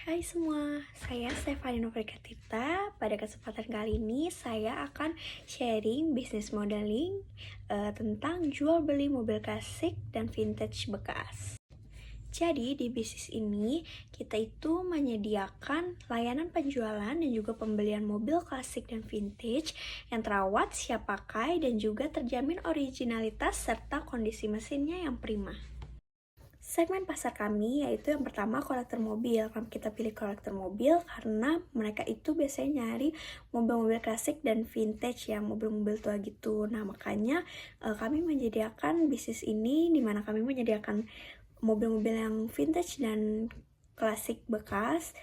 Hai semua, saya Stefani Novrikatita. Pada kesempatan kali ini saya akan sharing bisnis modeling tentang jual beli mobil klasik dan vintage bekas. Jadi di bisnis ini kita itu menyediakan layanan penjualan dan juga pembelian mobil klasik dan vintage yang terawat, siap pakai, dan juga terjamin originalitas serta kondisi mesinnya yang prima. Segmen pasar kami yaitu yang pertama kolektor mobil. Kita pilih kolektor mobil karena mereka itu biasanya nyari mobil-mobil klasik dan vintage yang mobil-mobil tua gitu. Nah makanya kami menyediakan bisnis ini di mana kami menyediakan mobil-mobil yang vintage dan klasik bekas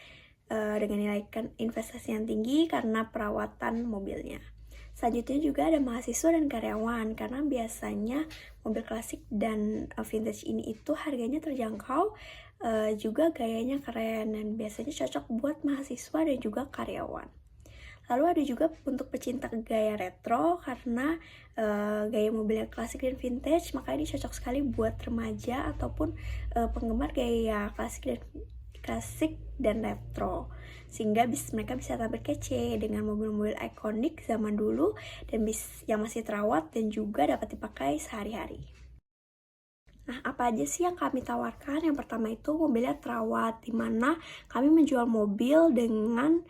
dengan nilai investasi yang tinggi karena perawatan mobilnya. Selanjutnya juga ada mahasiswa dan karyawan, karena biasanya mobil klasik dan vintage ini itu harganya terjangkau, juga gayanya keren dan biasanya cocok buat mahasiswa dan juga karyawan. Lalu ada juga untuk pecinta gaya retro, karena gaya mobil yang klasik dan vintage, maka ini cocok sekali buat remaja ataupun penggemar gaya klasik dan retro, sehingga mereka bisa tampil kece dengan mobil-mobil ikonik zaman dulu dan yang masih terawat dan juga dapat dipakai sehari-hari. Nah, apa aja sih yang kami tawarkan? Yang pertama itu mobilnya terawat, di mana kami menjual mobil dengan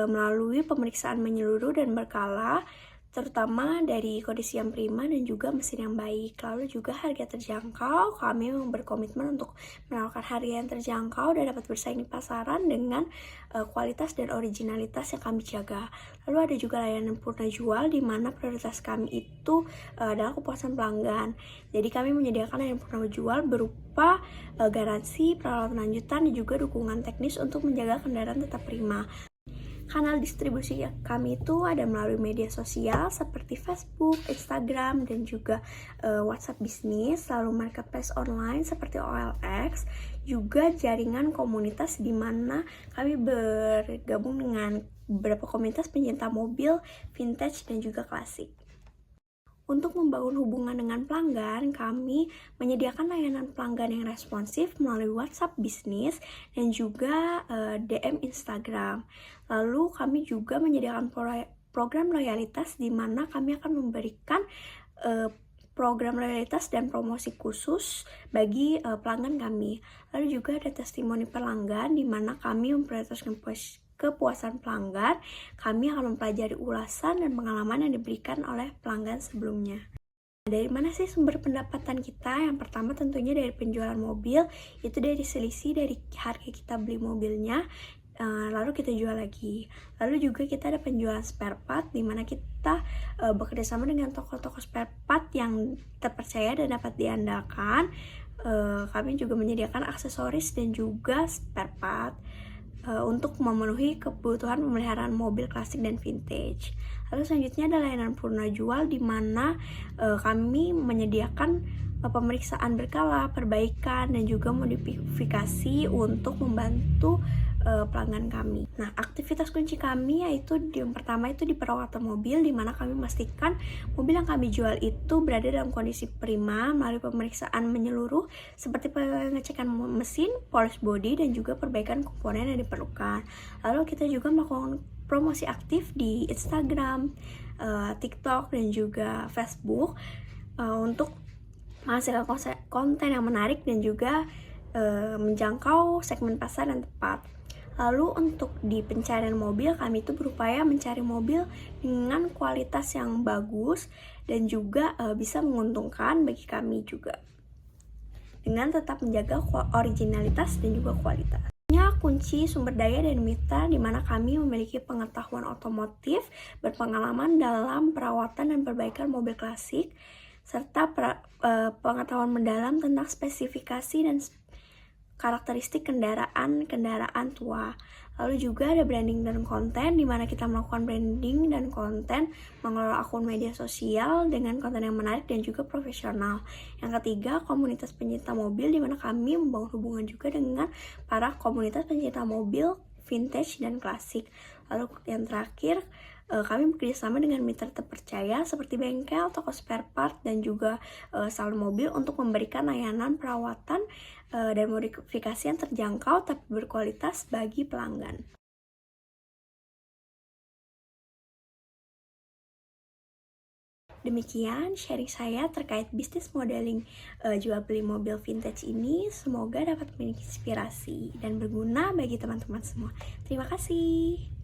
melalui pemeriksaan menyeluruh dan berkala, terutama dari kondisi yang prima dan juga mesin yang baik. Lalu juga harga terjangkau, kami berkomitmen untuk menawarkan harga yang terjangkau dan dapat bersaing di pasaran dengan kualitas dan originalitas yang kami jaga. Lalu ada juga layanan purna jual, di mana prioritas kami itu adalah kepuasan pelanggan. Jadi kami menyediakan layanan purna jual berupa garansi, perawatan lanjutan, dan juga dukungan teknis untuk menjaga kendaraan tetap prima. Kanal distribusi kami itu ada melalui media sosial seperti Facebook, Instagram, dan juga WhatsApp bisnis, lalu marketplace online seperti OLX, juga jaringan komunitas di mana kami bergabung dengan beberapa komunitas pencinta mobil, vintage, dan juga klasik. Untuk membangun hubungan dengan pelanggan, kami menyediakan layanan pelanggan yang responsif melalui WhatsApp bisnis dan juga DM Instagram. Lalu kami juga menyediakan program loyalitas, di mana kami akan memberikan program loyalitas dan promosi khusus bagi pelanggan kami. Lalu juga ada testimoni pelanggan, di mana kami memprioritaskan kepuasan pelanggan. Kami akan mempelajari ulasan dan pengalaman yang diberikan oleh pelanggan sebelumnya. Dari mana sih sumber pendapatan kita? Yang pertama tentunya dari penjualan mobil, itu dari selisih dari harga kita beli mobilnya, lalu kita jual lagi. Lalu juga kita ada penjualan spare part, di mana kita bekerja sama dengan toko-toko spare part yang terpercaya dan dapat diandalkan. Kami juga menyediakan aksesoris dan juga spare part untuk memenuhi kebutuhan pemeliharaan mobil klasik dan vintage. Lalu selanjutnya ada layanan purna jual, di mana kami menyediakan pemeriksaan berkala, perbaikan, dan juga modifikasi untuk membantu pelanggan kami. Nah, aktivitas kunci kami yaitu yang pertama itu di perawatan mobil, di mana kami memastikan mobil yang kami jual itu berada dalam kondisi prima melalui pemeriksaan menyeluruh seperti pengecekan mesin, polish body, dan juga perbaikan komponen yang diperlukan. Lalu kita juga melakukan promosi aktif di Instagram, TikTok, dan juga Facebook untuk menghasilkan konten yang menarik dan juga menjangkau segmen pasar yang tepat. Lalu untuk di pencarian mobil, kami itu berupaya mencari mobil dengan kualitas yang bagus dan juga bisa menguntungkan bagi kami juga, dengan tetap menjaga originalitas dan juga kualitas. Kunci sumber daya dan mitra, di mana kami memiliki pengetahuan otomotif, berpengalaman dalam perawatan dan perbaikan mobil klasik, serta pengetahuan mendalam tentang spesifikasi dan karakteristik kendaraan tua. Lalu juga ada branding dan konten, di mana kita melakukan branding dan konten, mengelola akun media sosial dengan konten yang menarik dan juga profesional. Yang ketiga, komunitas pencinta mobil, di mana kami membangun hubungan juga dengan para komunitas pencinta mobil, vintage, dan klasik. Lalu yang terakhir, kami bekerjasama dengan mitra terpercaya seperti bengkel, toko spare part, dan juga salon mobil untuk memberikan layanan perawatan dan modifikasi yang terjangkau tapi berkualitas bagi pelanggan. Demikian sharing saya terkait bisnis modeling jual beli mobil vintage ini. Semoga dapat menginspirasi dan berguna bagi teman-teman semua. Terima kasih.